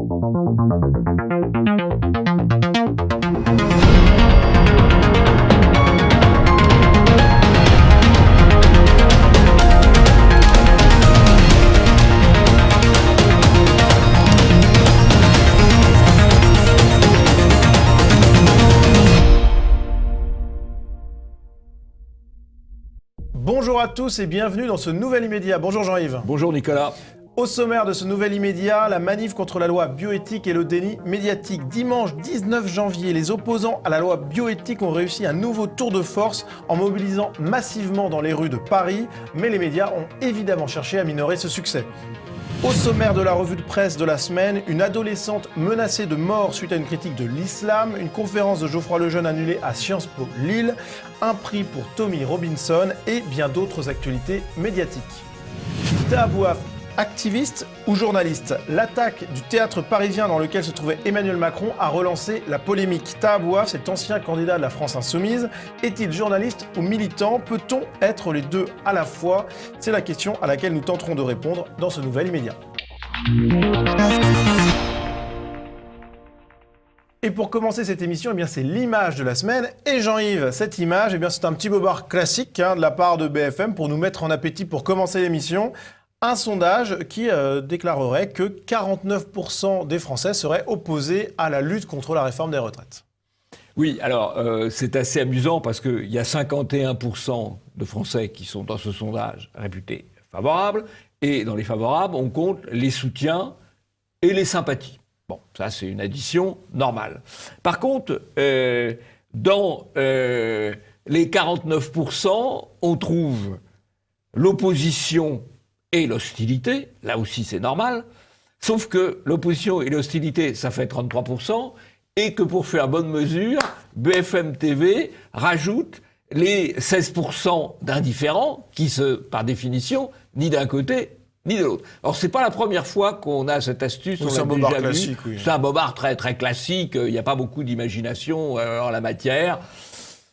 Bonjour à tous et bienvenue dans ce nouvel immédiat. Bonjour Jean-Yves. Bonjour Nicolas. Au sommaire de ce nouvel immédiat, la manif contre la loi bioéthique et le déni médiatique. Dimanche 19 janvier, les opposants à la loi bioéthique ont réussi un nouveau tour de force en mobilisant massivement dans les rues de Paris, mais les médias ont évidemment cherché à minorer ce succès. Au sommaire de la revue de presse de la semaine, une adolescente menacée de mort suite à une critique de l'islam, une conférence de Geoffroy Lejeune annulée à Sciences Po Lille, un prix pour Tommy Robinson et bien d'autres actualités médiatiques. Tahabouaf, activiste ou journaliste? L'attaque du théâtre parisien dans lequel se trouvait Emmanuel Macron a relancé la polémique. Tahabouaf, cet ancien candidat de la France Insoumise, est-il journaliste ou militant? Peut-on être les deux à la fois? C'est la question à laquelle nous tenterons de répondre dans ce nouvel immédiat. Et pour commencer cette émission, eh bien, c'est l'image de la semaine. Et Jean-Yves, cette image, eh bien, c'est un petit bobard classique de la part de BFM pour nous mettre en appétit pour commencer l'émission. Un sondage qui déclarerait que 49% des Français seraient opposés à la lutte contre la réforme des retraites. Oui, alors c'est assez amusant parce qu'il y a 51% de Français qui sont dans ce sondage réputés favorables. Et dans les favorables, on compte les soutiens et les sympathies. Bon, ça c'est une addition normale. Par contre, dans les 49%, on trouve l'opposition et l'hostilité, là aussi c'est normal, sauf que l'opposition et l'hostilité, ça fait 33%, et que pour faire bonne mesure, BFM TV rajoute les 16% d'indifférents, qui par définition, ni d'un côté, ni de l'autre. Alors c'est pas la première fois qu'on a cette astuce, c'est un bobard classique, oui. C'est un bobard très très classique, il n'y a pas beaucoup d'imagination en la matière.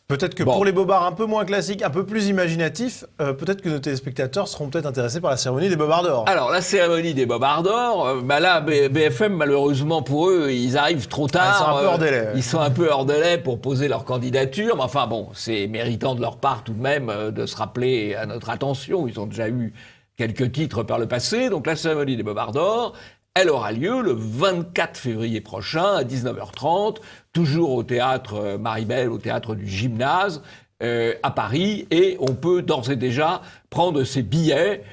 Peut-être que pour les bobards un peu moins classiques, un peu plus imaginatifs, peut-être que nos téléspectateurs seront peut-être intéressés par la cérémonie des bobards d'or. Alors, la cérémonie des bobards d'or, là, BFM, malheureusement pour eux, ils arrivent trop tard. Ils sont un peu hors délai. Ils sont un peu hors délai pour poser leur candidature. Mais enfin, bon, c'est méritant de leur part tout de même de se rappeler à notre attention. Ils ont déjà eu quelques titres par le passé. Donc, la cérémonie des bobards d'or, elle aura lieu le 24 février prochain à 19h30, toujours au théâtre Maribel, au théâtre du Gymnase, à Paris. Et on peut d'ores et déjà prendre ses billets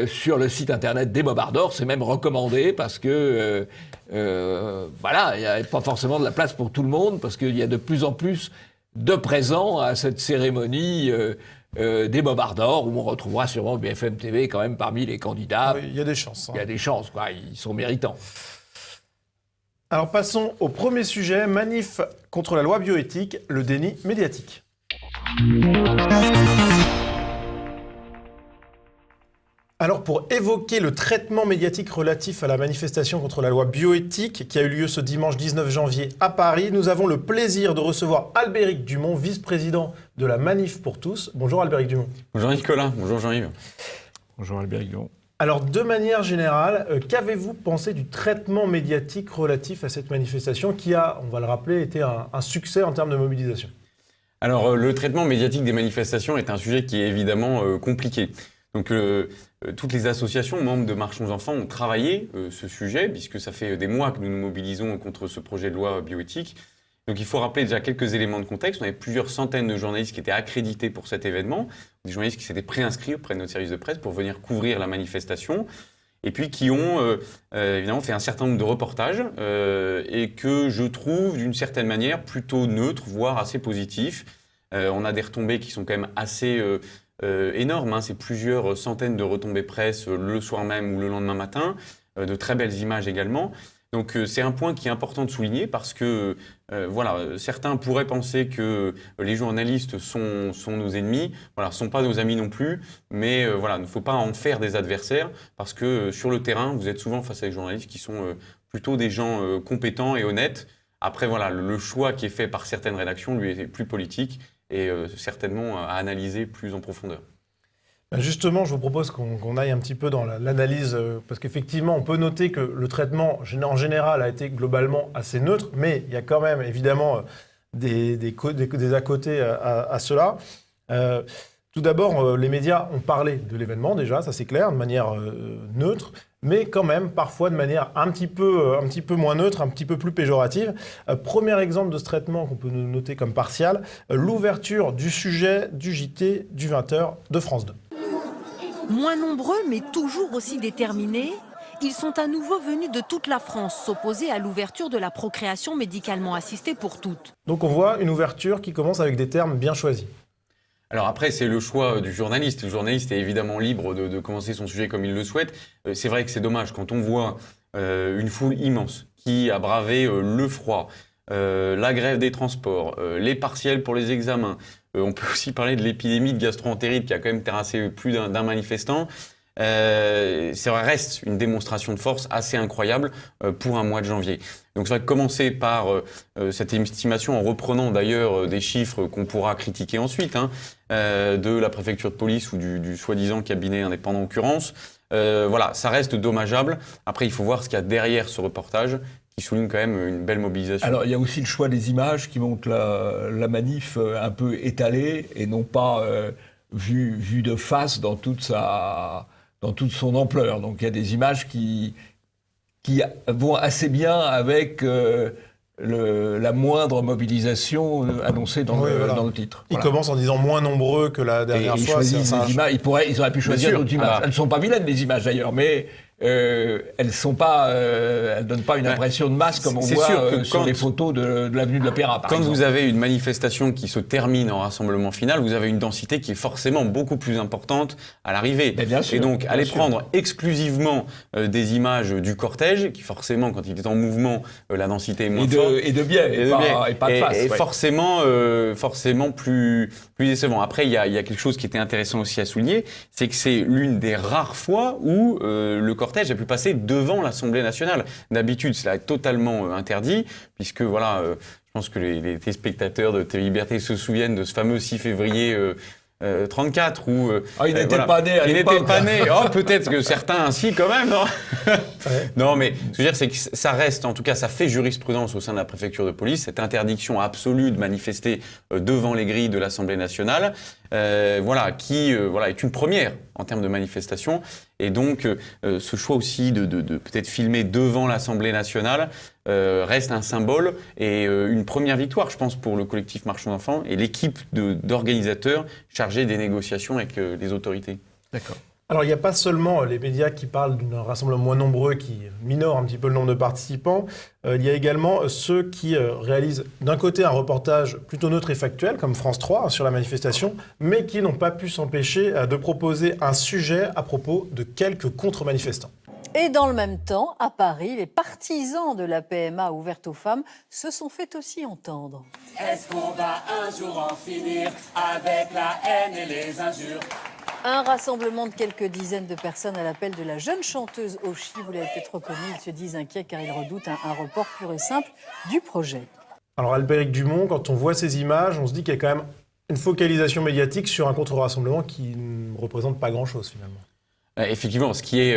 sur le site internet des bobards d'or. C'est même recommandé parce que, voilà, il n'y a pas forcément de la place pour tout le monde parce qu'il y a de plus en plus de présents à cette cérémonie des bobards d'or, où on retrouvera sûrement BFM TV quand même parmi les candidats. Oui, il y a des chances. Il y a des chances, quoi. Ils sont méritants. Alors passons au premier sujet, manif contre la loi bioéthique, le déni médiatique. Alors pour évoquer le traitement médiatique relatif à la manifestation contre la loi bioéthique qui a eu lieu ce dimanche 19 janvier à Paris, nous avons le plaisir de recevoir Albéric Dumont, vice-président de la Manif pour tous. Bonjour Albéric Dumont. Bonjour Nicolas, bonjour Jean-Yves. Bonjour Albéric Dumont. Alors de manière générale, qu'avez-vous pensé du traitement médiatique relatif à cette manifestation qui a, on va le rappeler, été un succès en termes de mobilisation? Alors le traitement médiatique des manifestations est un sujet qui est évidemment compliqué. Donc toutes les associations membres de Marchons Enfants ont travaillé ce sujet, puisque ça fait des mois que nous nous mobilisons contre ce projet de loi bioéthique. Donc il faut rappeler déjà quelques éléments de contexte. On avait plusieurs centaines de journalistes qui étaient accrédités pour cet événement, des journalistes qui s'étaient préinscrits auprès de notre service de presse pour venir couvrir la manifestation, et puis qui ont évidemment fait un certain nombre de reportages, et que je trouve d'une certaine manière plutôt neutres, voire assez positifs. On a des retombées qui sont quand même assez énormes, c'est plusieurs centaines de retombées presse le soir même ou le lendemain matin, de très belles images également. Donc c'est un point qui est important de souligner parce que voilà, certains pourraient penser que les journalistes sont nos ennemis. Voilà, ce ne sont pas nos amis non plus, mais voilà, il ne faut pas en faire des adversaires parce que sur le terrain, vous êtes souvent face à des journalistes qui sont plutôt des gens compétents et honnêtes. Après voilà, le choix qui est fait par certaines rédactions lui est plus politique et certainement à analyser plus en profondeur. Justement, je vous propose qu'on aille un petit peu dans l'analyse, parce qu'effectivement, on peut noter que le traitement, en général, a été globalement assez neutre, mais il y a quand même, évidemment, des à côté à cela. Tout d'abord, les médias ont parlé de l'événement, déjà, ça c'est clair, de manière neutre, mais quand même, parfois de manière un petit peu moins neutre, un petit peu plus péjorative. Premier exemple de ce traitement qu'on peut noter comme partial, l'ouverture du sujet du JT du 20h de France 2. Moins nombreux, mais toujours aussi déterminés, ils sont à nouveau venus de toute la France s'opposer à l'ouverture de la procréation médicalement assistée pour toutes. Donc on voit une ouverture qui commence avec des termes bien choisis. Alors après, c'est le choix du journaliste. Le journaliste est évidemment libre de commencer son sujet comme il le souhaite. C'est vrai que c'est dommage quand on voit une foule immense qui a bravé le froid, la grève des transports, les partiels pour les examens. On peut aussi parler de l'épidémie de gastro-entérite qui a quand même terrassé plus d'un manifestant. Ça reste une démonstration de force assez incroyable pour un mois de janvier. Donc ça va commencer par cette estimation en reprenant d'ailleurs des chiffres qu'on pourra critiquer ensuite, de la préfecture de police ou du soi-disant cabinet indépendant en l'occurrence. Voilà, ça reste dommageable. Après, il faut voir ce qu'il y a derrière ce reportage qui souligne quand même une belle mobilisation. Alors, il y a aussi le choix des images qui montrent la manif un peu étalée et non pas vue de face dans toute son ampleur. Donc, il y a des images qui vont assez bien avec la moindre mobilisation annoncée dans le titre. Il commence en disant moins nombreux que la dernière fois. Ils auraient pu choisir d'autres images. Elles ne sont pas vilaines, les images d'ailleurs, mais elles donnent pas une impression de masse comme on voit sur les photos de l'avenue de l'Opéra, par exemple. Quand vous avez une manifestation qui se termine en rassemblement final, vous avez une densité qui est forcément beaucoup plus importante à l'arrivée. Et donc, aller prendre exclusivement des images du cortège, qui forcément, quand il est en mouvement, la densité est moins forte. Et de biais, et pas de face. Et forcément plus décevant. Après, il y a quelque chose qui était intéressant aussi à souligner, c'est que c'est l'une des rares fois où le cortège a pu passer devant l'Assemblée nationale. D'habitude, cela est totalement interdit, puisque voilà, je pense que les téléspectateurs de TV Liberté se souviennent de ce fameux 6 février 34 où il n'était pas né à l'époque. Il n'était pas né. Oh, peut-être que certains ainsi quand même, non? Non, mais ce que je veux dire, c'est que ça reste, en tout cas, ça fait jurisprudence au sein de la préfecture de police, cette interdiction absolue de manifester devant les grilles de l'Assemblée nationale, qui est une première en termes de manifestation. Et donc, ce choix aussi de peut-être filmer devant l'Assemblée nationale reste un symbole et une première victoire, je pense, pour le collectif Marchons d'Enfants et l'équipe d'organisateurs chargés des négociations avec les autorités. D'accord. Alors, il n'y a pas seulement les médias qui parlent d'un rassemblement moins nombreux qui minore un petit peu le nombre de participants. Il y a également ceux qui réalisent d'un côté un reportage plutôt neutre et factuel, comme France 3 sur la manifestation, mais qui n'ont pas pu s'empêcher de proposer un sujet à propos de quelques contre-manifestants. Et dans le même temps, à Paris, les partisans de la PMA ouverte aux femmes se sont fait aussi entendre. Est-ce qu'on va un jour en finir avec la haine et les injures ? Un rassemblement de quelques dizaines de personnes à l'appel de la jeune chanteuse Oshi. Vous l'avez peut-être reconnu, ils se disent inquiets car ils redoutent un report pur et simple du projet. Alors Albéric Dumont, quand on voit ces images, on se dit qu'il y a quand même une focalisation médiatique sur un contre-rassemblement qui ne représente pas grand-chose finalement. Effectivement, ce qui est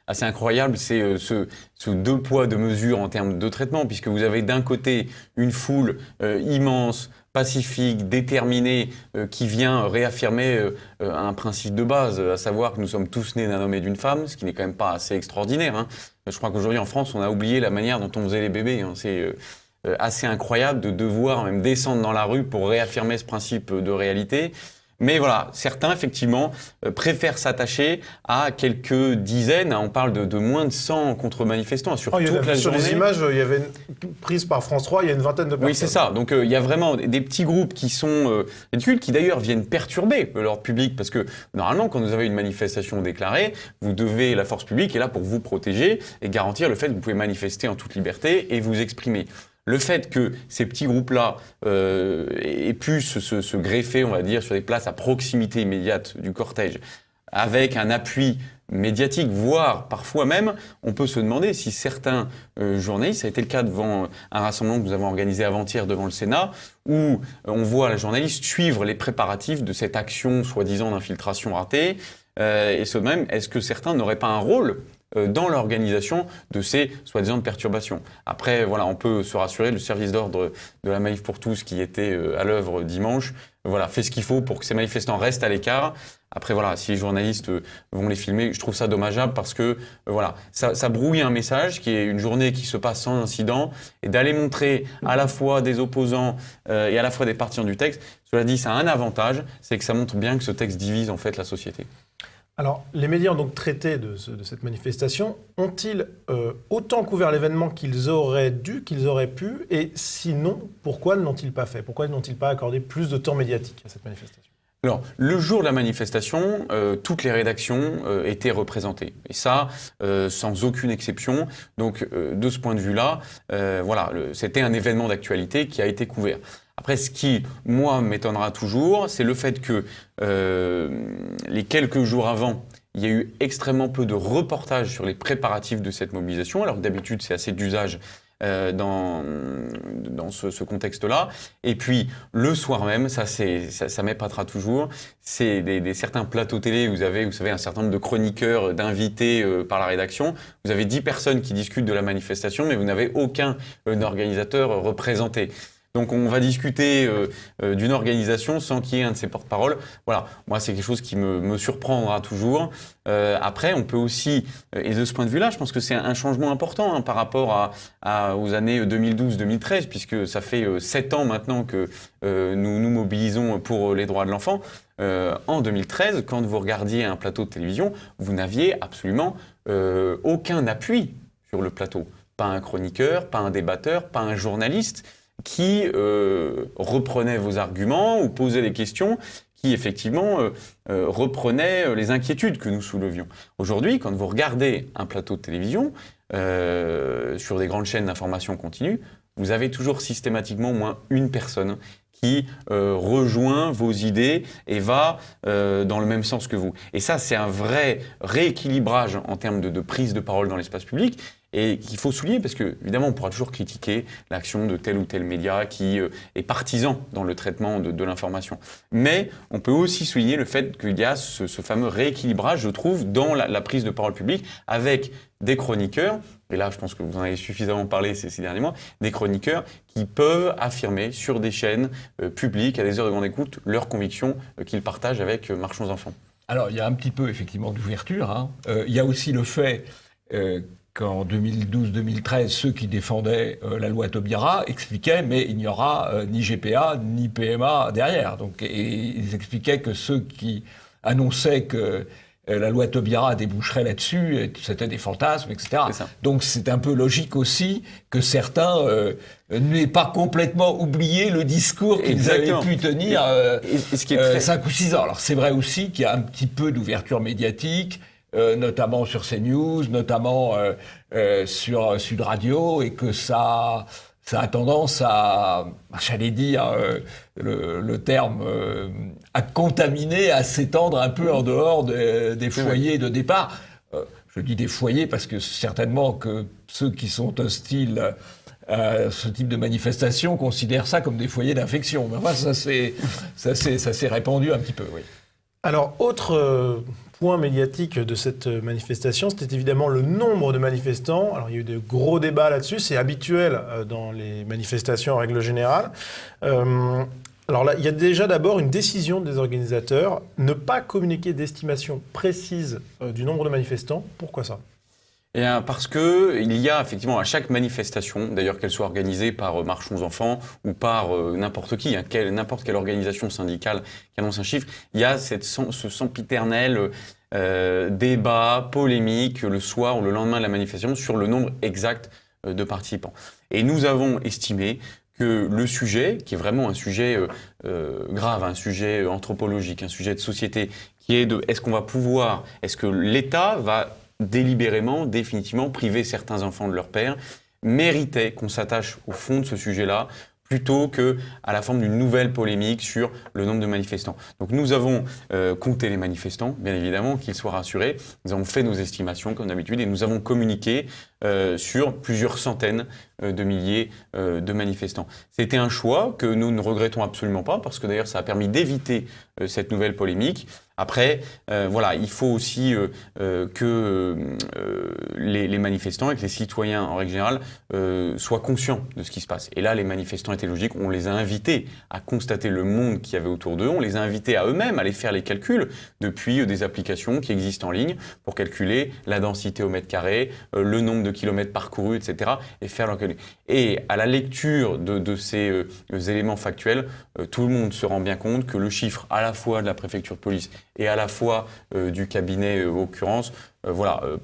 assez incroyable, c'est ce 2 poids 2 mesures en termes de traitement, puisque vous avez d'un côté une foule immense, pacifique, déterminée, qui vient réaffirmer un principe de base, à savoir que nous sommes tous nés d'un homme et d'une femme, ce qui n'est quand même pas assez extraordinaire. Je crois qu'aujourd'hui en France, on a oublié la manière dont on faisait les bébés. C'est assez incroyable de devoir même descendre dans la rue pour réaffirmer ce principe de réalité. Mais voilà, certains, effectivement, préfèrent s'attacher à quelques dizaines. On parle de moins de 100 contre-manifestants sur toute la journée. Sur les images, il y avait prises par France 3, il y a une vingtaine de personnes. Oui, c'est ça. Donc, il y a vraiment des petits groupes qui sont ridicules, qui d'ailleurs viennent perturber l'ordre public. Parce que, normalement, quand vous avez une manifestation déclarée, la force publique est là pour vous protéger et garantir le fait que vous pouvez manifester en toute liberté et vous exprimer. Le fait que ces petits groupes-là aient pu se greffer, on va dire, sur des places à proximité immédiate du cortège, avec un appui médiatique, voire parfois même, on peut se demander si certains journalistes, ça a été le cas devant un rassemblement que nous avons organisé avant-hier devant le Sénat, où on voit la journaliste suivre les préparatifs de cette action soi-disant d'infiltration ratée, et ce même, est-ce que certains n'auraient pas un rôle dans l'organisation de ces soi-disant perturbations. Après, voilà, on peut se rassurer, le service d'ordre de la Manif pour tous qui était à l'œuvre dimanche, voilà, fait ce qu'il faut pour que ces manifestants restent à l'écart. Après, voilà, si les journalistes vont les filmer, je trouve ça dommageable parce que, voilà, ça brouille un message qui est une journée qui se passe sans incident, et d'aller montrer à la fois des opposants et à la fois des partisans du texte, cela dit, ça a un avantage, c'est que ça montre bien que ce texte divise en fait la société. Alors, les médias ont donc traité de cette manifestation. Ont-ils autant couvert l'événement qu'ils auraient dû, qu'ils auraient pu? Et sinon, pourquoi ne l'ont-ils pas fait? Pourquoi n'ont-ils pas accordé plus de temps médiatique à cette manifestation? Alors, le jour de la manifestation, toutes les rédactions étaient représentées. Et ça, sans aucune exception. Donc, de ce point de vue-là, voilà, c'était un événement d'actualité qui a été couvert. Après, ce qui, moi, m'étonnera toujours, c'est le fait que les quelques jours avant, il y a eu extrêmement peu de reportages sur les préparatifs de cette mobilisation, alors que d'habitude, c'est assez d'usage dans ce contexte-là. Et puis, le soir même, ça m'épatera toujours, c'est certains plateaux télé, vous savez, un certain nombre de chroniqueurs, d'invités par la rédaction. Vous avez 10 personnes qui discutent de la manifestation, mais vous n'avez aucun organisateur représenté. Donc on va discuter d'une organisation sans qu'il y ait un de ses porte-paroles. Voilà, moi c'est quelque chose qui me surprendra toujours. Après, on peut aussi, et de ce point de vue-là, je pense que c'est un changement important par rapport aux années 2012-2013, puisque ça fait 7 ans maintenant que nous nous mobilisons pour les droits de l'enfant. En 2013, quand vous regardiez un plateau de télévision, vous n'aviez absolument aucun appui sur le plateau. Pas un chroniqueur, pas un débatteur, pas un journaliste qui reprenait vos arguments ou posait des questions qui, effectivement, reprenaient les inquiétudes que nous soulevions. Aujourd'hui, quand vous regardez un plateau de télévision sur des grandes chaînes d'information continue, vous avez toujours systématiquement au moins une personne qui rejoint vos idées et va dans le même sens que vous. Et ça, c'est un vrai rééquilibrage en termes de prise de parole dans l'espace public, et qu'il faut souligner parce que, évidemment, on pourra toujours critiquer l'action de tel ou tel média qui est partisan dans le traitement de l'information. Mais on peut aussi souligner le fait qu'il y a ce fameux rééquilibrage, je trouve, dans la prise de parole publique avec des chroniqueurs, et là je pense que vous en avez suffisamment parlé ces derniers mois, des chroniqueurs qui peuvent affirmer sur des chaînes publiques, à des heures de grande écoute, leurs convictions qu'ils partagent avec Marchons Enfants. Alors il y a un petit peu effectivement d'ouverture, hein. Il y a aussi le fait qu'en 2012-2013, ceux qui défendaient la loi Taubira expliquaient mais il n'y aura ni GPA ni PMA derrière. Donc, et ils expliquaient que ceux qui annonçaient que la loi Taubira déboucherait là-dessus, c'était des fantasmes, etc. Donc c'est un peu logique aussi que certains n'aient pas complètement oublié le discours qu'ils avaient pu tenir 5 ou 6 ans. Alors c'est vrai aussi qu'il y a un petit peu d'ouverture médiatique, notamment sur CNews, notamment sur Sud Radio, et que ça a tendance à, j'allais dire le terme, à contaminer, à s'étendre un peu en dehors des foyers de départ. Je dis des foyers parce que certainement que ceux qui sont hostiles à ce type de manifestation considèrent ça comme des foyers d'infection. Mais enfin, ça s'est répandu un petit peu, oui. Alors, autre point médiatique de cette manifestation, c'était évidemment le nombre de manifestants. Alors, il y a eu de gros débats là-dessus, c'est habituel dans les manifestations en règle générale. Alors là, il y a déjà d'abord une décision des organisateurs, ne pas communiquer d'estimation précise du nombre de manifestants. Pourquoi ça ? Parce que il y a effectivement à chaque manifestation, d'ailleurs qu'elle soit organisée par Marchons Enfants ou par n'importe qui, n'importe quelle organisation syndicale qui annonce un chiffre, il y a ce sempiternel débat, polémique le soir ou le lendemain de la manifestation sur le nombre exact de participants. Et nous avons estimé que le sujet, qui est vraiment un sujet grave, un sujet anthropologique, un sujet de société, qui est de est-ce que l'État va délibérément, définitivement, priver certains enfants de leur père, méritait qu'on s'attache au fond de ce sujet-là, plutôt que à la forme d'une nouvelle polémique sur le nombre de manifestants. Donc nous avons compté les manifestants, bien évidemment, qu'ils soient rassurés. Nous avons fait nos estimations, comme d'habitude, et nous avons communiqué sur plusieurs centaines de milliers de manifestants. C'était un choix que nous ne regrettons absolument pas, parce que d'ailleurs ça a permis d'éviter cette nouvelle polémique. Après, voilà, il faut aussi que les manifestants et que les citoyens en règle générale soient conscients de ce qui se passe. Et là, les manifestants étaient logiques. On les a invités à constater le monde qu'il y avait autour d'eux. On les a invités à eux-mêmes à aller faire les calculs depuis des applications qui existent en ligne pour calculer la densité au mètre carré, le nombre de kilomètres parcourus, etc. et faire leur calcul. Et à la lecture de ces éléments factuels, tout le monde se rend bien compte que le chiffre à la fois de la préfecture de police et à la fois du cabinet occurrence,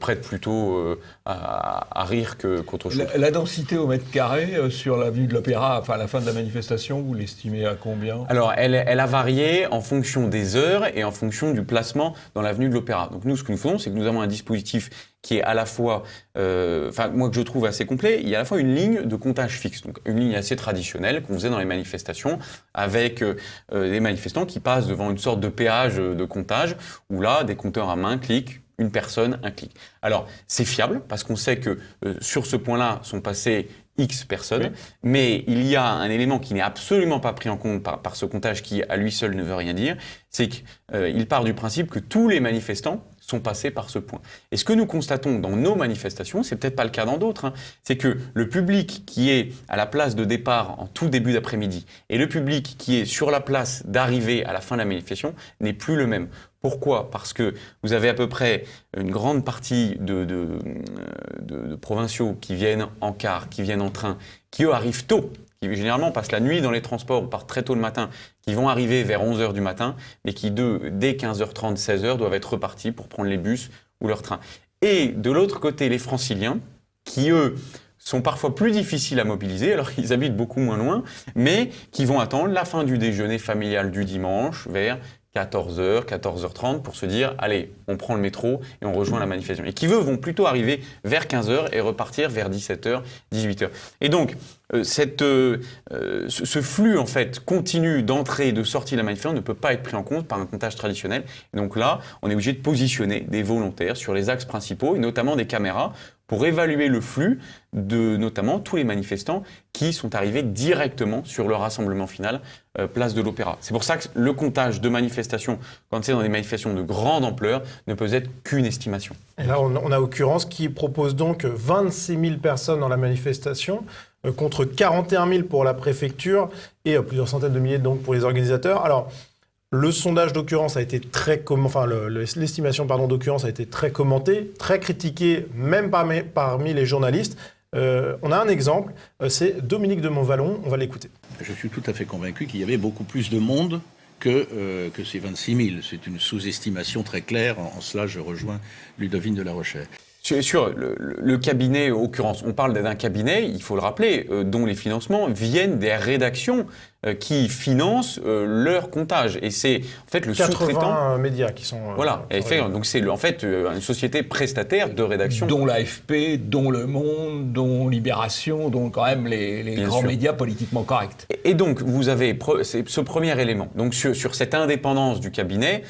prête plutôt à rire qu'autre chose. La densité au mètre carré sur l'avenue de l'Opéra, enfin à la fin de la manifestation, vous l'estimez à combien? Alors, elle a varié en fonction des heures et en fonction du placement dans l'avenue de l'Opéra. Donc nous, ce que nous faisons, c'est que nous avons un dispositif qui est à la fois, moi que je trouve assez complet, il y a à la fois une ligne de comptage fixe, donc une ligne assez traditionnelle qu'on faisait dans les manifestations, avec des manifestants qui passent devant une sorte de péage de comptage, où là, des compteurs à main cliquent, une personne, un clic. Alors, c'est fiable, parce qu'on sait que sur ce point-là sont passées X personnes, mais il y a un élément qui n'est absolument pas pris en compte par ce comptage qui, à lui seul, ne veut rien dire, c'est qu'il part du principe que tous les manifestants sont passés par ce point. Et ce que nous constatons dans nos manifestations, c'est peut-être pas le cas dans d'autres, c'est que le public qui est à la place de départ en tout début d'après-midi et le public qui est sur la place d'arrivée à la fin de la manifestation n'est plus le même. Pourquoi ? Parce que vous avez à peu près une grande partie de provinciaux qui viennent en car, qui viennent en train, qui eux arrivent tôt, qui généralement passent la nuit dans les transports ou partent très tôt le matin, qui vont arriver vers 11h du matin, mais qui dès 15h30, 16h doivent être repartis pour prendre les bus ou leur train. Et de l'autre côté, les franciliens, qui eux sont parfois plus difficiles à mobiliser, alors qu'ils habitent beaucoup moins loin, mais qui vont attendre la fin du déjeuner familial du dimanche vers 14h, 14h30 pour se dire, allez, on prend le métro et on rejoint la manifestation. Et qui, eux, vont plutôt arriver vers 15h et repartir vers 17h, 18h. Et donc, ce flux, en fait, continu d'entrée et de sortie de la manifestation ne peut pas être pris en compte par un comptage traditionnel. Et donc là, on est obligé de positionner des volontaires sur les axes principaux, et notamment des caméras, pour évaluer le flux de notamment tous les manifestants qui sont arrivés directement sur le rassemblement final, place de l'Opéra. C'est pour ça que le comptage de manifestations, quand c'est dans des manifestations de grande ampleur, ne peut être qu'une estimation. Et là, on a Occurrence qui propose donc 26 000 personnes dans la manifestation, contre 41 000 pour la préfecture et plusieurs centaines de milliers donc pour les organisateurs. Alors, le sondage d'Occurence a été très l'estimation d'Occurence a été très commentée, très critiquée, même parmi les journalistes. On a un exemple, c'est Dominique de Montvalon, on va l'écouter. Je suis tout à fait convaincu qu'il y avait beaucoup plus de monde que ces 26 000. C'est une sous-estimation très claire. En cela, je rejoins Ludovine de la Rochère. Sur le cabinet Occurence, on parle d'un cabinet, il faut le rappeler, dont les financements viennent des rédactions qui financent leur comptage. Et c'est en fait le sous-traitant. 80 médias qui sont. Voilà. Donc c'est en fait une société prestataire de rédaction. Dont l'AFP, dont Le Monde, dont Libération, dont quand même les grands médias politiquement corrects. Et donc vous avez ce premier élément. Donc sur cette indépendance du cabinet.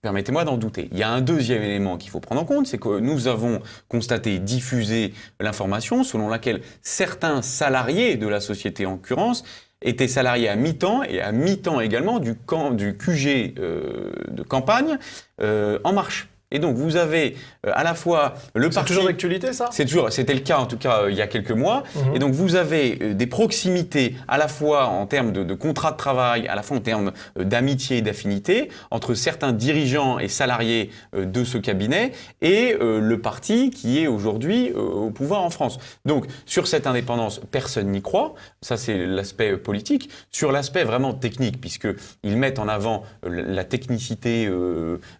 Permettez-moi d'en douter. Il y a un deuxième élément qu'il faut prendre en compte, c'est que nous avons constaté, diffusé l'information selon laquelle certains salariés de la société en Occurence étaient salariés à mi-temps et à mi-temps également du QG de campagne En Marche. Et donc vous avez à la fois le parti... C'est toujours d'actualité, ça ? C'était le cas en tout cas il y a quelques mois. Et donc vous avez des proximités à la fois en termes de contrat de travail, à la fois en termes d'amitié et d'affinité entre certains dirigeants et salariés de ce cabinet et le parti qui est aujourd'hui au pouvoir en France. Donc sur cette indépendance, personne n'y croit. Ça c'est l'aspect politique. Sur l'aspect vraiment technique, puisqu'ils mettent en avant la technicité,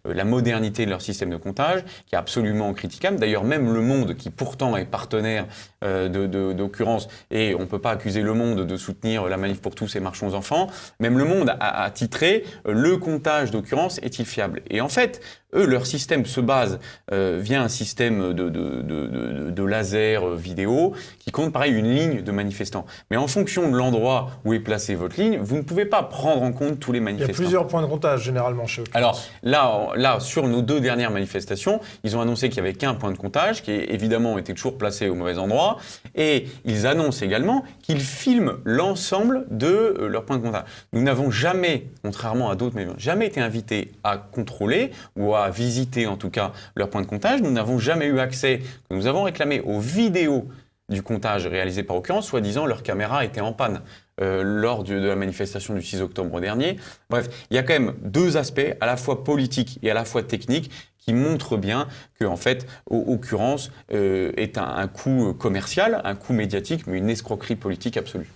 la modernité de leur système système de comptage, qui est absolument critiquable. D'ailleurs, même Le Monde, qui pourtant est partenaire d'occurrence, et on ne peut pas accuser Le Monde de soutenir la manif pour tous et Marchons enfants, même Le Monde a titré « Le comptage d'occurrence est-il fiable ?» Et en fait, eux, leur système se base via un système de laser vidéo qui compte, pareil, une ligne de manifestants. Mais en fonction de l'endroit où est placée votre ligne, vous ne pouvez pas prendre en compte tous les manifestants. Il y a plusieurs points de comptage, généralement, chez eux. Alors là, sur nos 2 dernières manifestations, ils ont annoncé qu'il n'y avait qu'un point de comptage, qui évidemment était toujours placé au mauvais endroit, et ils annoncent également qu'ils filment l'ensemble de leurs points de comptage. Nous n'avons jamais, contrairement à d'autres, mais jamais été invités à contrôler ou à visiter en tout cas leurs points de comptage. Nous n'avons jamais eu accès, nous avons réclamé aux vidéos du comptage réalisé par Occurrence, soi-disant leur caméra était en panne lors de la manifestation du 6 octobre dernier. Bref, il y a quand même 2 aspects, à la fois politiques et à la fois techniques, qui montrent bien que, en fait, Occurrence est un coup commercial, un coup médiatique, mais une escroquerie politique absolue.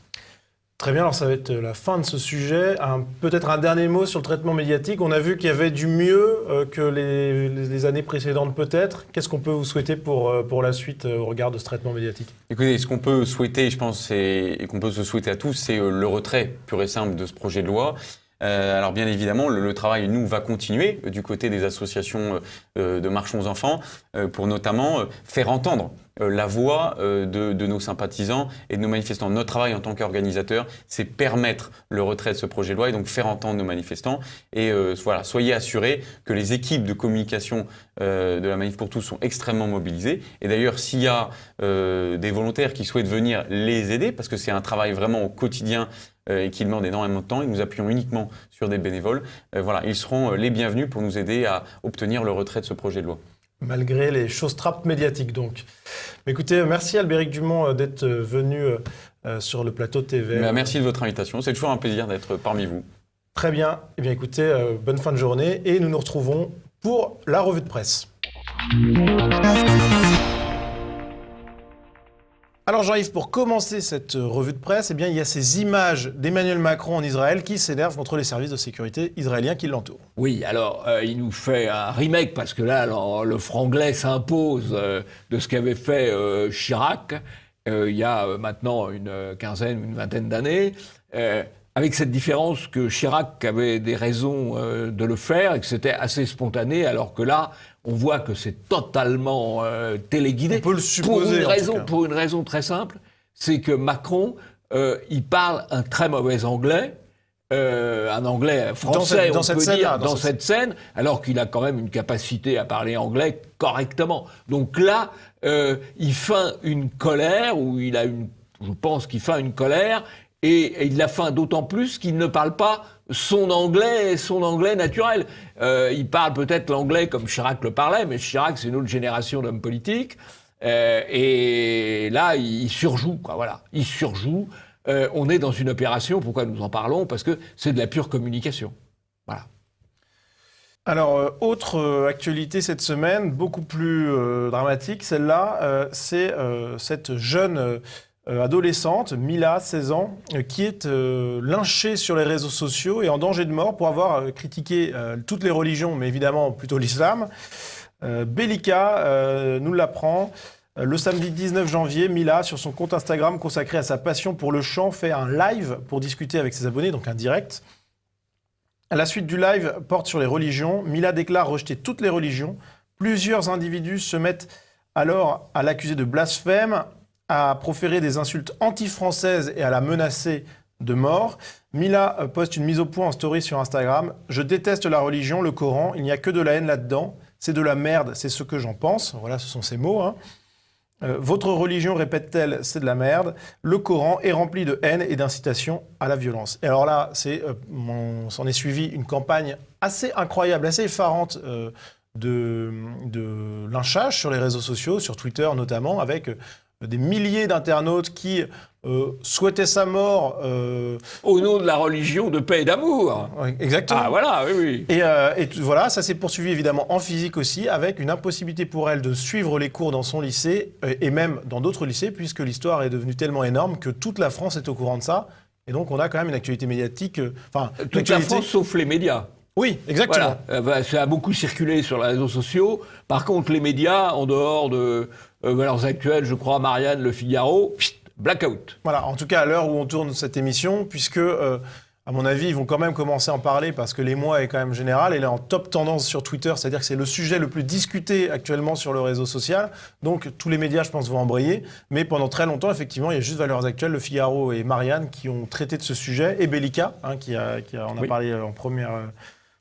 Très bien, alors ça va être la fin de ce sujet. Peut-être un dernier mot sur le traitement médiatique. On a vu qu'il y avait du mieux que les années précédentes peut-être. Qu'est-ce qu'on peut vous souhaiter pour la suite au regard de ce traitement médiatique ? Écoutez, ce qu'on peut souhaiter, je pense, et qu'on peut se souhaiter à tous, c'est le retrait pur et simple de ce projet de loi. Alors bien évidemment, le travail, nous, va continuer du côté des associations de Marchons enfants pour notamment faire entendre la voix de nos sympathisants et de nos manifestants. Notre travail en tant qu'organisateur, c'est permettre le retrait de ce projet de loi et donc faire entendre nos manifestants. Et voilà, soyez assurés que les équipes de communication de la Manif pour tous sont extrêmement mobilisées. Et d'ailleurs, s'il y a des volontaires qui souhaitent venir les aider, parce que c'est un travail vraiment au quotidien et qui demande énormément de temps, et nous appuyons uniquement sur des bénévoles, voilà, ils seront les bienvenus pour nous aider à obtenir le retrait de ce projet de loi. Malgré les choses-trappes médiatiques, donc. Mais écoutez, merci Albéric Dumont d'être venu sur le plateau de TV. Merci de votre invitation, c'est toujours un plaisir d'être parmi vous. Très bien. Eh bien écoutez, bonne fin de journée et nous nous retrouvons pour la revue de presse. Alors Jean-Yves, pour commencer cette revue de presse, eh bien, il y a ces images d'Emmanuel Macron en Israël qui s'énervent contre les services de sécurité israéliens qui l'entourent. Oui, alors il nous fait un remake parce que là, le franglais s'impose de ce qu'avait fait Chirac il y a maintenant une vingtaine d'années. Avec cette différence que Chirac avait des raisons de le faire et que c'était assez spontané, alors que là, on voit que c'est totalement téléguidé. On peut le supposer, pour une raison très simple, c'est que Macron, il parle un très mauvais anglais, un anglais français, on peut dire, dans cette scène, alors qu'il a quand même une capacité à parler anglais correctement. Donc là, il feint une colère, je pense qu'il feint une colère, et il la feint d'autant plus qu'il ne parle pas son anglais naturel. Il parle peut-être l'anglais comme Chirac le parlait, mais Chirac, c'est une autre génération d'hommes politiques. Et là, il surjoue, quoi. Voilà, il surjoue. On est dans une opération. Pourquoi nous en parlons ? Parce que c'est de la pure communication. Voilà. Alors, autre actualité cette semaine, beaucoup plus dramatique, celle-là, c'est cette jeune adolescente, Mila, 16 ans, qui est lynchée sur les réseaux sociaux et en danger de mort pour avoir critiqué toutes les religions, mais évidemment plutôt l'islam. Bellika nous l'apprend. Le samedi 19 janvier, Mila, sur son compte Instagram consacré à sa passion pour le chant, fait un live pour discuter avec ses abonnés, donc un direct. À la suite du live porte sur les religions. Mila déclare rejeter toutes les religions. Plusieurs individus se mettent alors à l'accuser de blasphème, à proférer des insultes anti-françaises et à la menacer de mort. Mila poste une mise au point en story sur Instagram. « Je déteste la religion, le Coran, il n'y a que de la haine là-dedans. C'est de la merde, c'est ce que j'en pense. » Voilà, ce sont ses mots. Votre religion, répète-t-elle, c'est de la merde. Le Coran est rempli de haine et d'incitation à la violence. Et alors là, s'en est suivi une campagne assez incroyable, assez effarante de lynchage sur les réseaux sociaux, sur Twitter notamment, avec des milliers d'internautes qui souhaitaient sa mort. Au nom de la religion de paix et d'amour. Exactement. Ah voilà, oui. Et voilà, ça s'est poursuivi évidemment en physique aussi, avec une impossibilité pour elle de suivre les cours dans son lycée, et même dans d'autres lycées, puisque l'histoire est devenue tellement énorme que toute la France est au courant de ça. Et donc on a quand même une actualité médiatique... toute la France sauf les médias. Oui, exactement. Voilà. Ça a beaucoup circulé sur les réseaux sociaux. Par contre, les médias, en dehors de Valeurs Actuelles, je crois, Marianne, Le Figaro, blackout. Voilà, en tout cas, à l'heure où on tourne cette émission, puisque, à mon avis, ils vont quand même commencer à en parler parce que l'émoi est quand même général. Elle est en top tendance sur Twitter, c'est-à-dire que c'est le sujet le plus discuté actuellement sur le réseau social. Donc, tous les médias, je pense, vont embrayer. Mais pendant très longtemps, effectivement, il y a juste Valeurs Actuelles, Le Figaro et Marianne qui ont traité de ce sujet. Et Bellica, qui en a parlé en première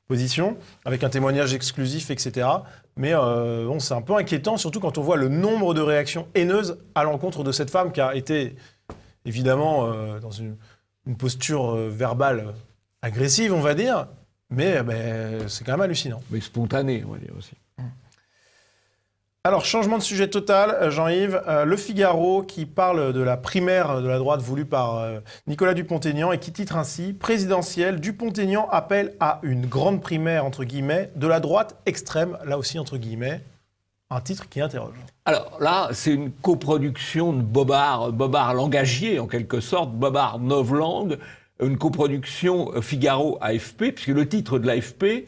position, avec un témoignage exclusif, etc. Mais bon, c'est un peu inquiétant, surtout quand on voit le nombre de réactions haineuses à l'encontre de cette femme qui a été, évidemment, dans une posture verbale agressive, on va dire. Mais c'est quand même hallucinant. Mais spontané, on va dire aussi. Alors, changement de sujet total, Jean-Yves. Le Figaro qui parle de la primaire de la droite voulue par Nicolas Dupont-Aignan et qui titre ainsi « Présidentielle, Dupont-Aignan appelle à une grande primaire, entre guillemets, de la droite extrême », là aussi, entre guillemets, un titre qui interroge. Alors là, c'est une coproduction de Bobard Langagier, en quelque sorte, Bobard Novlangue, une coproduction Figaro-AFP, puisque le titre de l'AFP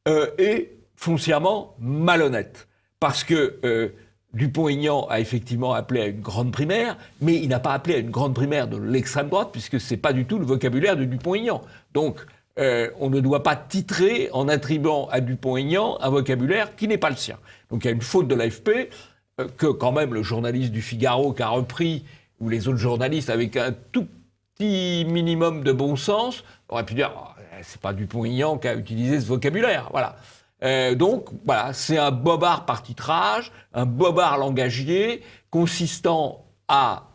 est foncièrement malhonnête. Parce que Dupont-Aignan a effectivement appelé à une grande primaire, mais il n'a pas appelé à une grande primaire de l'extrême droite, puisque ce n'est pas du tout le vocabulaire de Dupont-Aignan. Donc, on ne doit pas titrer en attribuant à Dupont-Aignan un vocabulaire qui n'est pas le sien. Donc, il y a une faute de l'AFP que quand même le journaliste du Figaro qui a repris, ou les autres journalistes avec un tout petit minimum de bon sens, auraient pu dire « c'est pas Dupont-Aignan qui a utilisé ce vocabulaire ». Voilà. Donc, voilà, c'est un bobard par titrage, un bobard langagier consistant à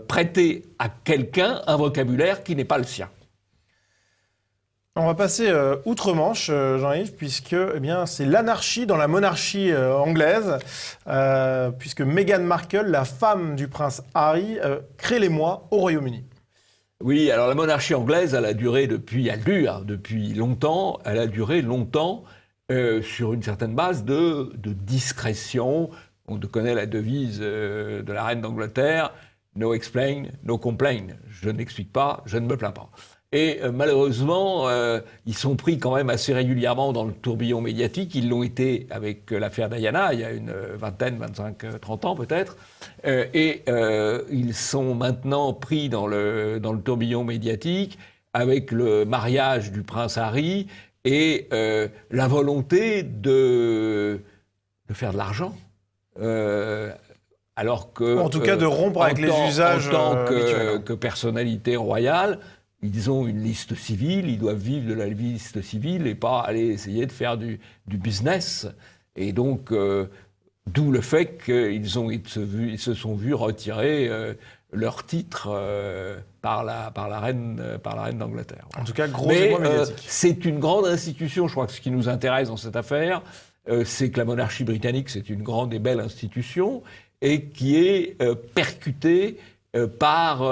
prêter à quelqu'un un vocabulaire qui n'est pas le sien. On va passer outre-Manche, Jean-Yves, puisque c'est l'anarchie dans la monarchie anglaise, puisque Meghan Markle, la femme du prince Harry, crée l'émoi au Royaume-Uni. Oui, alors la monarchie anglaise, elle dure depuis longtemps, elle a duré longtemps sur une certaine base de discrétion. On connaît la devise de la reine d'Angleterre, « No explain, no complain ». Je n'explique pas, je ne me plains pas. Et malheureusement, ils sont pris quand même assez régulièrement dans le tourbillon médiatique. Ils l'ont été avec l'affaire Diana, il y a une vingtaine, 25, 30 ans peut-être. Et ils sont maintenant pris dans le tourbillon médiatique avec le mariage du prince Harry et la volonté de faire de l'argent. Alors que, en tout cas, de rompre avec les usages en tant habituels. que personnalité royale, ils ont une liste civile, ils doivent vivre de la liste civile et pas aller essayer de faire du business. Et donc, d'où le fait qu'ils se sont vus retirer leur titre par la reine d'Angleterre. En tout cas, gros émoi médiatique. C'est une grande institution. Je crois que ce qui nous intéresse dans cette affaire, c'est que la monarchie britannique, c'est une grande et belle institution et qui est percutée par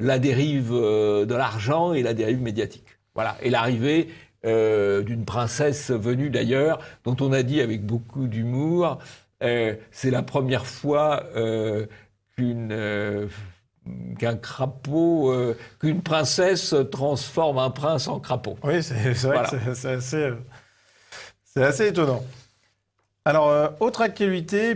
la dérive de l'argent et la dérive médiatique. Voilà. Et l'arrivée d'une princesse venue d'ailleurs, dont on a dit avec beaucoup d'humour, c'est la première fois qu'un crapaud, qu'une princesse transforme un prince en crapaud. Oui, c'est vrai Voilà. que c'est assez étonnant. Alors, autre actualité,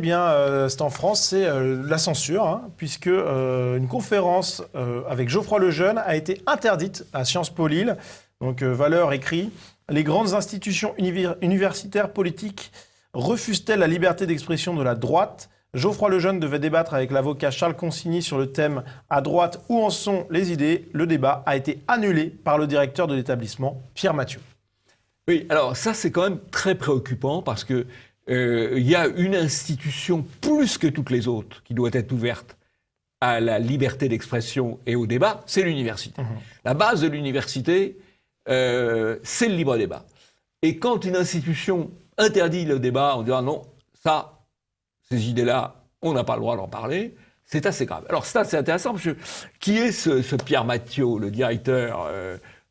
c'est en France, c'est la censure, puisque une conférence avec Geoffroy Lejeune a été interdite à Sciences Po Lille. Donc, Valeurs écrit « Les grandes institutions universitaires politiques refusent-elles la liberté d'expression de la droite ? Geoffroy Lejeune devait débattre avec l'avocat Charles Consigny sur le thème « À droite, où en sont les idées ?» Le débat a été annulé par le directeur de l'établissement, Pierre Mathieu. Oui, alors ça, c'est quand même très préoccupant parce que il y a une institution plus que toutes les autres qui doit être ouverte à la liberté d'expression et au débat, c'est l'université. La base de l'université, c'est le libre débat. Et quand une institution interdit le débat, on dit ah non, ça, ces idées-là, on n'a pas le droit d'en parler, c'est assez grave. Alors ça, c'est intéressant parce que qui est ce Pierre Mathieu, le directeur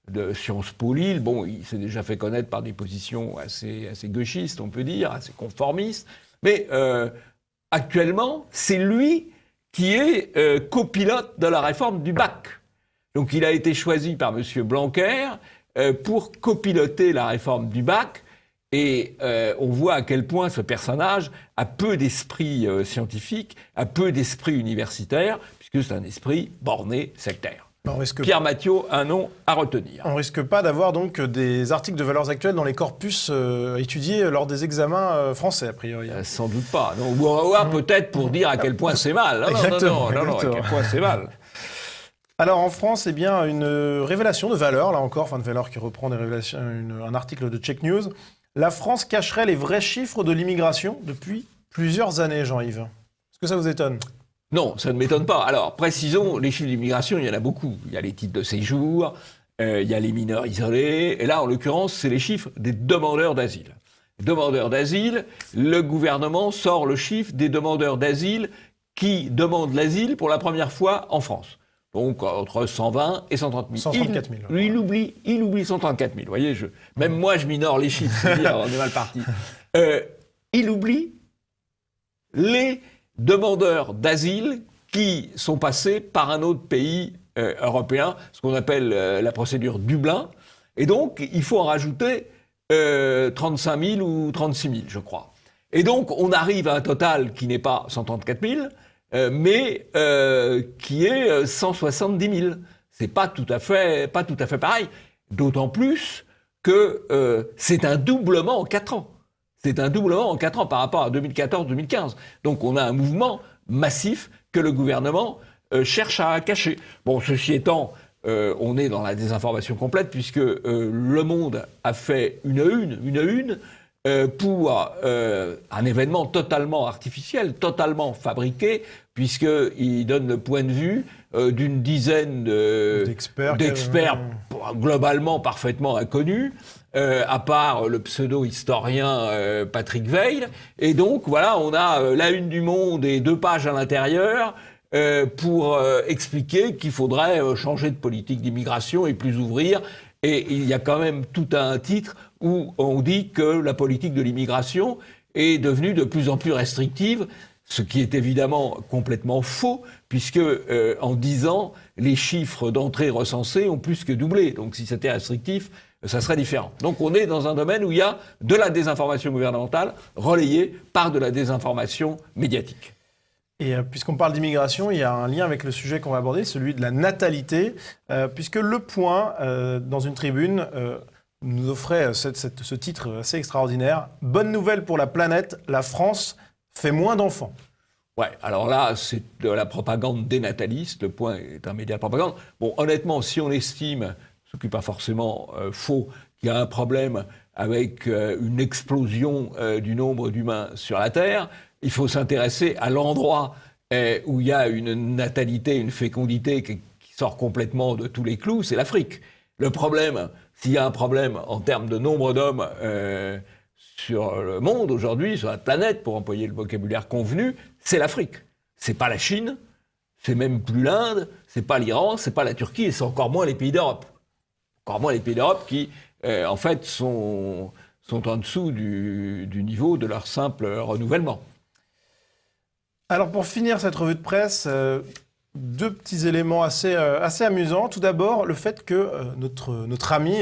de Sciences Po Lille? Bon, il s'est déjà fait connaître par des positions assez gauchistes, on peut dire, assez conformistes. Mais actuellement, c'est lui qui est copilote de la réforme du bac. Donc il a été choisi par M. Blanquer pour copiloter la réforme du bac. Et on voit à quel point ce personnage a peu d'esprit scientifique, a peu d'esprit universitaire, puisque c'est un esprit borné, sectaire. Pierre Mathieu, un nom à retenir. On risque pas d'avoir donc des articles de valeurs actuelles dans les corpus étudiés lors des examens français, a priori. Sans doute pas. Non, ou peut-être pour dire à quel point c'est mal. Non, à quel point c'est mal. Alors en France, eh bien, une révélation de valeur, là encore, enfin de valeur qui reprend des révélations, un article de Check News. La France cacherait les vrais chiffres de l'immigration depuis plusieurs années, Jean-Yves. Est-ce que ça vous étonne ? Non, ça ne m'étonne pas. Alors, précisons, les chiffres d'immigration, il y en a beaucoup. Il y a les titres de séjour, il y a les mineurs isolés, et là, en l'occurrence, c'est les chiffres des demandeurs d'asile. Demandeurs d'asile, le gouvernement sort le chiffre des demandeurs d'asile qui demandent l'asile pour la première fois en France. Donc, entre 120 et 130 000. 134 000. Il oublie 134 000. Vous voyez, même moi, je minore les chiffres. C'est-à-dire, on est mal parti. Il oublie les demandeurs d'asile qui sont passés par un autre pays européen, ce qu'on appelle la procédure Dublin. Et donc, il faut en rajouter 35 000 ou 36 000, je crois. Et donc, on arrive à un total qui n'est pas 134 000, mais qui est 170 000. C'est pas tout à fait pareil. D'autant plus que c'est un doublement en 4 ans. C'est un doublement en 4 ans par rapport à 2014-2015. Donc on a un mouvement massif que le gouvernement cherche à cacher. Bon, ceci étant, on est dans la désinformation complète puisque Le Monde a fait une une pour un événement totalement artificiel, totalement fabriqué, puisqu'il donne le point de vue d'une dizaine d'experts globalement parfaitement inconnus, à part le pseudo-historien Patrick Veil. Et donc, voilà, on a la une du Monde et 2 pages à l'intérieur pour expliquer qu'il faudrait changer de politique d'immigration et plus ouvrir. Et il y a quand même tout un titre où on dit que la politique de l'immigration est devenue de plus en plus restrictive, ce qui est évidemment complètement faux, puisque en 10 ans, les chiffres d'entrée recensés ont plus que doublé. Donc si c'était restrictif, ça serait différent. Donc on est dans un domaine où il y a de la désinformation gouvernementale relayée par de la désinformation médiatique. Et puisqu'on parle d'immigration, il y a un lien avec le sujet qu'on va aborder, celui de la natalité, puisque Le Point, dans une tribune, nous offrait ce titre assez extraordinaire. « Bonne nouvelle pour la planète, la France fait moins d'enfants ». Ouais, alors là, c'est de la propagande dénataliste. Le Point est un média de propagande. Bon, honnêtement, si on estime, ce qui n'est pas forcément faux, qu'il y a un problème avec une explosion du nombre d'humains sur la Terre, il faut s'intéresser à l'endroit où il y a une natalité, une fécondité qui sort complètement de tous les clous, c'est l'Afrique. Le problème, s'il y a un problème en termes de nombre d'hommes sur le monde aujourd'hui, sur la planète, pour employer le vocabulaire convenu, c'est l'Afrique. C'est pas la Chine, c'est même plus l'Inde, c'est pas l'Iran, c'est pas la Turquie, et c'est encore moins les pays d'Europe. Encore moins les pays d'Europe qui, en fait, sont en dessous du niveau de leur simple renouvellement. Alors pour finir cette revue de presse, 2 petits éléments assez amusants. Tout d'abord, le fait que notre ami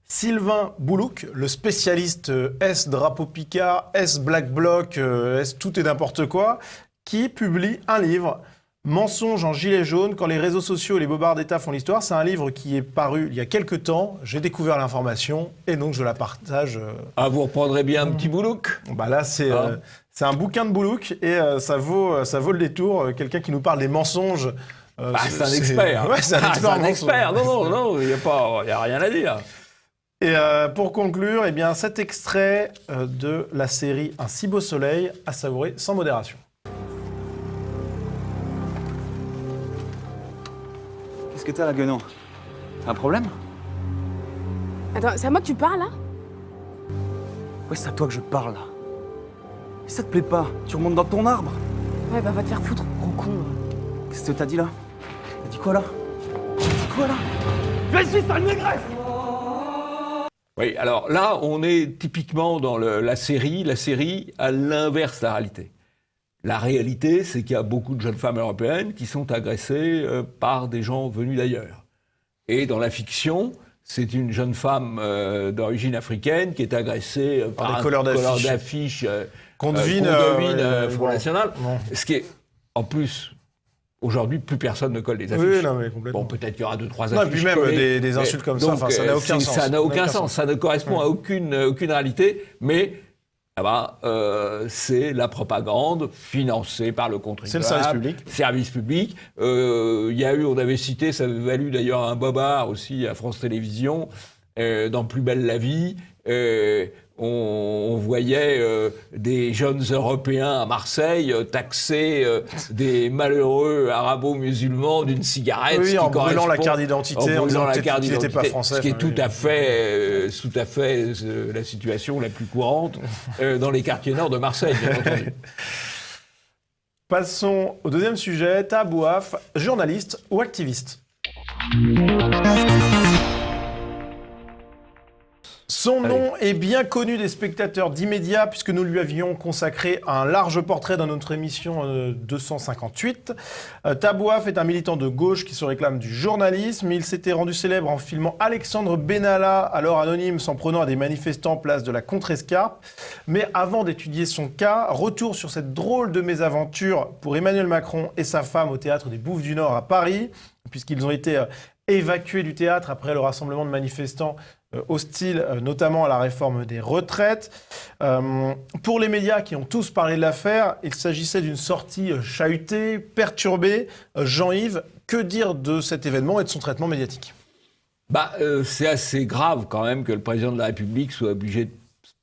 Sylvain Boulouk, le spécialiste S-Drapeau Picard, S-Black Bloc, S tout et n'importe quoi, qui publie un livre, Mensonges en gilet jaune, quand les réseaux sociaux et les bobards d'État font l'histoire. C'est un livre qui est paru il y a quelques temps. J'ai découvert l'information et donc je la partage. Ah, vous reprendrez bien un petit Boulouk ? Bah là, c'est un bouquin de Boulouk et ça vaut le détour. Quelqu'un qui nous parle des mensonges. C'est un expert. Ouais, c'est un expert. C'est un expert. Non, il n'y a rien à dire. Et pour conclure, eh bien, cet extrait de la série Un si beau soleil à savourer sans modération. Qu'est-ce que t'as là, Guenon? T'as un problème? Attends, c'est à moi que tu parles, là? Ouais, c'est à toi que je parle, là. Et ça te plaît pas? Tu remontes dans ton arbre? Ouais, bah va te faire foutre, gros con. Qu'est-ce que t'as dit, là? T'as dit quoi, là? T'as dit quoi, là? Je suis sale négresse! Oui, alors là, on est typiquement dans la série à l'inverse de la réalité. La réalité, c'est qu'il y a beaucoup de jeunes femmes européennes qui sont agressées par des gens venus d'ailleurs. Et dans la fiction, c'est une jeune femme d'origine africaine qui est agressée par des un colleurs d'affiche qu'on devine Front bon, National. bon. Ce qui est, en plus, aujourd'hui, plus personne ne colle des affiches. Oui, non, mais complètement. Bon, peut-être qu'il y aura 2-3 Non, et affiches puis même collées, des insultes comme ça, donc, enfin, ça n'a aucun sens. Ça n'a aucun sens, ça ne correspond à aucune réalité, mais c'est la propagande financée par le contribuable. C'est le service public. Service public. Il y a eu, on avait cité, ça avait valu d'ailleurs un bobard aussi à France Télévisions, dans Plus belle la vie. On voyait des jeunes Européens à Marseille taxer des malheureux arabo-musulmans d'une cigarette. Oui, qui en brûlant la correspond- carte d'identité, en disant qu'il n'était pas français. Ce qui est enfin, tout oui. à fait la situation la plus courante dans les quartiers nord de Marseille, bien entendu. Passons au deuxième sujet. Taha Bouaf, journaliste ou activiste? Son nom est bien connu des spectateurs d'Immédiat puisque nous lui avions consacré un large portrait dans notre émission 258. Taha Bouaf est un militant de gauche qui se réclame du journalisme. Il s'était rendu célèbre en filmant Alexandre Benalla, alors anonyme, s'en prenant à des manifestants place de la Contrescarpe. Mais avant d'étudier son cas, retour sur cette drôle de mésaventure pour Emmanuel Macron et sa femme au Théâtre des Bouffes du Nord à Paris, puisqu'ils ont été évacués du théâtre après le rassemblement de manifestants hostiles, notamment à la réforme des retraites. Pour les médias qui ont tous parlé de l'affaire, il s'agissait d'une sortie chahutée, perturbée. Jean-Yves, que dire de cet événement et de son traitement médiatique? C'est assez grave quand même que le président de la République soit obligé de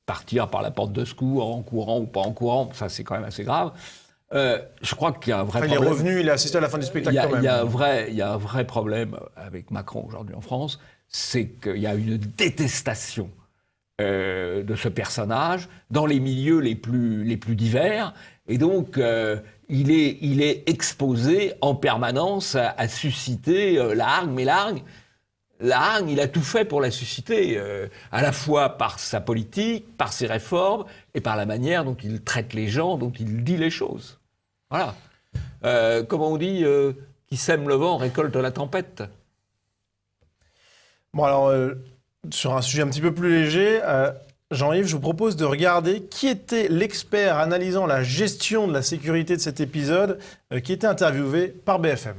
partir par la porte de secours, en courant ou pas en courant. Ça, c'est quand même assez grave. Je crois qu'il y a un vrai problème. Il est revenu, il a assisté à la fin du spectacle quand même. Il y a un vrai problème avec Macron aujourd'hui en France, c'est qu'il y a une détestation de ce personnage dans les milieux les plus divers, et donc il est exposé en permanence à susciter la hargne, mais la hargne, il a tout fait pour la susciter, à la fois par sa politique, par ses réformes, et par la manière dont il traite les gens, dont il dit les choses. Voilà. Comment on dit, qui sème le vent récolte la tempête. Bon alors, sur un sujet un petit peu plus léger, Jean-Yves, je vous propose de regarder qui était l'expert analysant la gestion de la sécurité de cet épisode, qui était interviewé par BFM.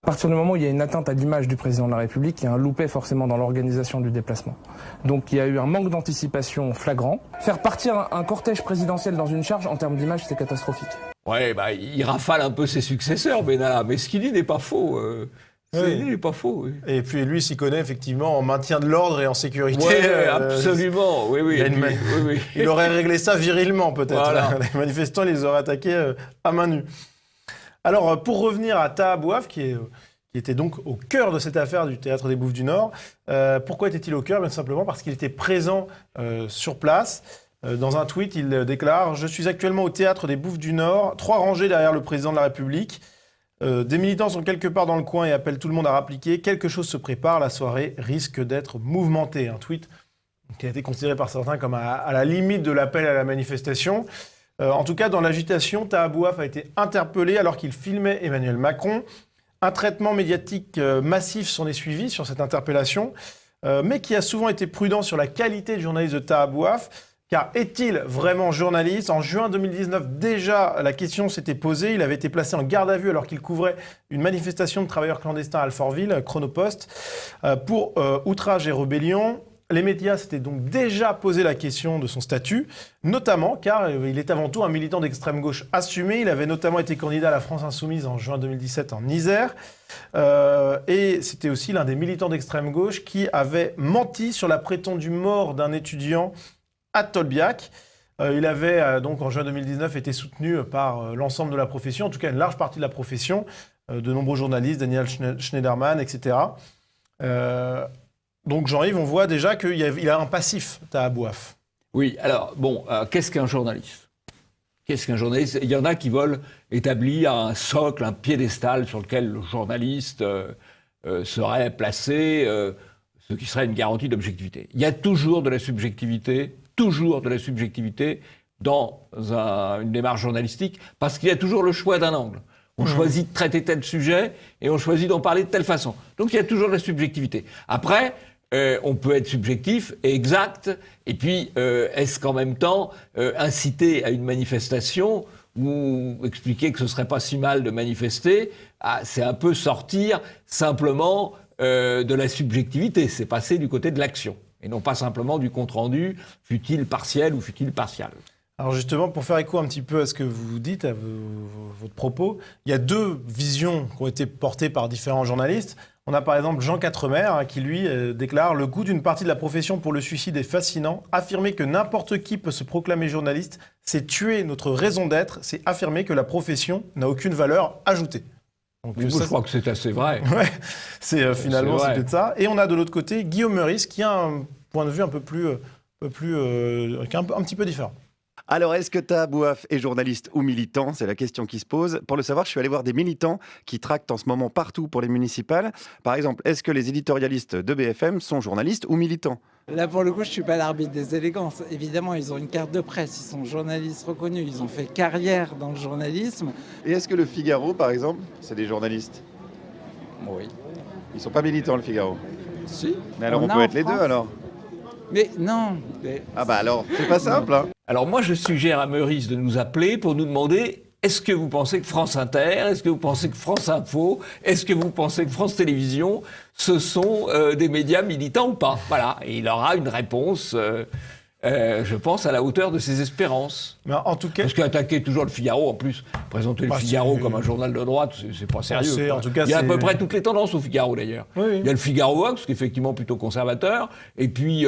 À partir du moment où il y a une atteinte à l'image du président de la République, il y a un loupé forcément dans l'organisation du déplacement. Donc il y a eu un manque d'anticipation flagrant. Faire partir un cortège présidentiel dans une charge, en termes d'image, c'est catastrophique. Ouais, il rafale un peu ses successeurs, Benalla, mais ce qu'il dit n'est pas faux. Il n'est pas faux. Oui. Et puis lui s'y connaît effectivement en maintien de l'ordre et en sécurité. Ouais, absolument. Oui. Il aurait réglé ça virilement peut-être. Voilà. Les manifestants les auraient attaqués à main nue. Alors pour revenir à Taha Bouaf, qui était donc au cœur de cette affaire du Théâtre des Bouffes du Nord, pourquoi était-il au cœur? Bien simplement parce qu'il était présent sur place. Dans un tweet, il déclare « Je suis actuellement au Théâtre des Bouffes du Nord, 3 rangées derrière le président de la République. Des militants sont quelque part dans le coin et appellent tout le monde à rappliquer. Quelque chose se prépare, la soirée risque d'être mouvementée. » Un tweet qui a été considéré par certains comme à la limite de l'appel à la manifestation. En tout cas, dans l'agitation, Taha Bouaf a été interpellé alors qu'il filmait Emmanuel Macron. Un traitement médiatique massif s'en est suivi sur cette interpellation, mais qui a souvent été prudent sur la qualité du journaliste de Taha Bouaf. Car est-il vraiment journaliste? En juin 2019, déjà, la question s'était posée. Il avait été placé en garde à vue alors qu'il couvrait une manifestation de travailleurs clandestins à Alfortville, Chronopost, pour outrage et rébellion. Les médias s'étaient donc déjà posé la question de son statut, notamment car il est avant tout un militant d'extrême gauche assumé. Il avait notamment été candidat à la France Insoumise en juin 2017 en Isère. Et c'était aussi l'un des militants d'extrême gauche qui avait menti sur la prétendue mort d'un étudiant à Tolbiac. Il avait donc en juin 2019 été soutenu par l'ensemble de la profession, en tout cas une large partie de la profession, de nombreux journalistes, Daniel Schneiderman, etc. Donc Jean-Yves, on voit déjà qu'il a un passif, Taha Bouaf. Oui, alors bon, qu'est-ce qu'un journaliste? Qu'est-ce qu'un journaliste? Il y en a qui veulent établir un socle, un piédestal sur lequel le journaliste serait placé, ce qui serait une garantie d'objectivité. Il y a toujours de la subjectivité dans une démarche journalistique, parce qu'il y a toujours le choix d'un angle. On choisit de traiter tel sujet et on choisit d'en parler de telle façon. Donc il y a toujours de la subjectivité. Après, on peut être subjectif et exact, et puis est-ce qu'en même temps, inciter à une manifestation ou expliquer que ce serait pas si mal de manifester, c'est un peu sortir simplement de la subjectivité, c'est passer du côté de l'action, et non pas simplement du compte-rendu, fût-il partiel ou fût-il partial. Alors justement, pour faire écho un petit peu à ce que vous dites, à votre propos, il y a deux visions qui ont été portées par différents journalistes. On a par exemple Jean Quatremer qui, lui, déclare « Le goût d'une partie de la profession pour le suicide est fascinant. Affirmer que n'importe qui peut se proclamer journaliste, c'est tuer notre raison d'être, c'est affirmer que la profession n'a aucune valeur ajoutée. » Donc, je crois que c'est assez vrai. Ouais, finalement, c'est peut-être ça. Et on a de l'autre côté Guillaume Meurice qui a un point de vue un petit peu différent. Alors, est-ce que Tahabouaf est journaliste ou militant? C'est la question qui se pose. Pour le savoir, je suis allé voir des militants qui tractent en ce moment partout pour les municipales. Par exemple, est-ce que les éditorialistes de BFM sont journalistes ou militants? Là, pour le coup, je ne suis pas l'arbitre des élégances. Évidemment, ils ont une carte de presse, ils sont journalistes reconnus, ils ont fait carrière dans le journalisme. Et est-ce que le Figaro, par exemple, c'est des journalistes? Oui. Ils ne sont pas militants, le Figaro? Si. Mais alors, on peut être les deux, alors? Mais non. Ah bah alors, c'est pas simple, hein. Alors moi, je suggère à Meurice de nous appeler pour nous demander est-ce que vous pensez que France Inter, est-ce que vous pensez que France Info, est-ce que vous pensez que France Télévisions, ce sont des médias militants ou pas? Voilà, et il aura une réponse, je pense, à la hauteur de ses espérances. Mais en tout cas, parce qu'attaquer toujours le Figaro, en plus, présenter le Figaro comme un journal de droite, c'est pas sérieux. En tout cas, il y a à peu près toutes les tendances au Figaro, d'ailleurs. Oui. Il y a le Figaro Vox, qui est effectivement plutôt conservateur, et puis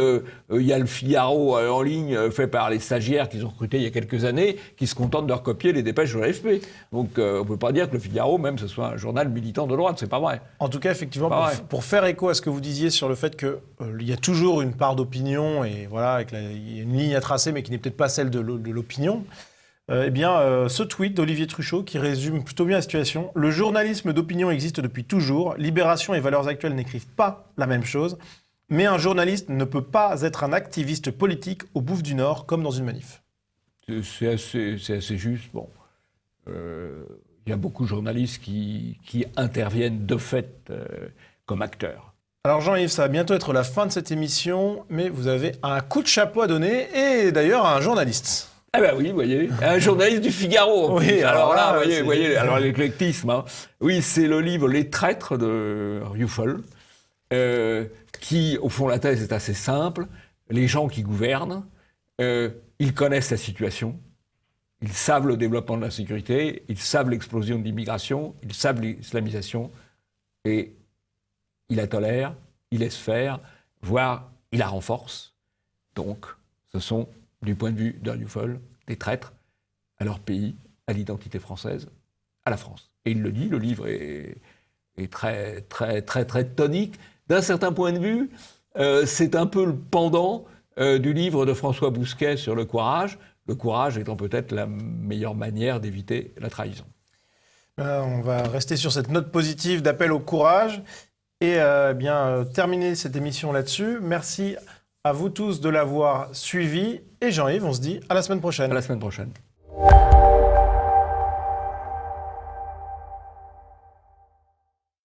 il y a le Figaro en ligne, fait par les stagiaires qu'ils ont recrutés il y a quelques années, qui se contentent de recopier les dépêches de l'AFP. Donc on peut pas dire que le Figaro, même, ce soit un journal militant de droite, c'est pas vrai. En tout cas, effectivement, pour faire écho à ce que vous disiez sur le fait qu'il y a toujours une part d'opinion, et voilà, il y a une ligne à tracer, mais qui n'est peut-être pas celle de l'opinion. Ce tweet d'Olivier Truchot qui résume plutôt bien la situation. Le journalisme d'opinion existe depuis toujours. Libération et Valeurs Actuelles n'écrivent pas la même chose. Mais un journaliste ne peut pas être un activiste politique au Bouffe du Nord, comme dans une manif. C'est assez juste. Bon, il y a beaucoup de journalistes qui interviennent de fait comme acteurs. Alors Jean-Yves, ça va bientôt être la fin de cette émission, mais vous avez un coup de chapeau à donner, et d'ailleurs à un journaliste. Ah ben oui, vous voyez, un journaliste du Figaro. Oui, alors là, vous voyez, alors l'éclectisme. Hein. Oui, c'est le livre Les Traîtres de Rioufol, qui, au fond, la thèse est assez simple. Les gens qui gouvernent, ils connaissent la situation, ils savent le développement de la sécurité, ils savent l'explosion de l'immigration, ils savent l'islamisation, et ils la tolèrent, ils laissent faire, voire ils la renforcent. Donc, ce sont, du point de vue de Rioufol, des traîtres à leur pays, à l'identité française, à la France. Et il le dit, le livre est très, très, très, très tonique. D'un certain point de vue, c'est un peu le pendant du livre de François Bousquet sur le courage étant peut-être la meilleure manière d'éviter la trahison. On va rester sur cette note positive d'appel au courage et terminer cette émission là-dessus. Merci à vous tous de l'avoir suivi. Et Jean-Yves, on se dit à la semaine prochaine. À la semaine prochaine.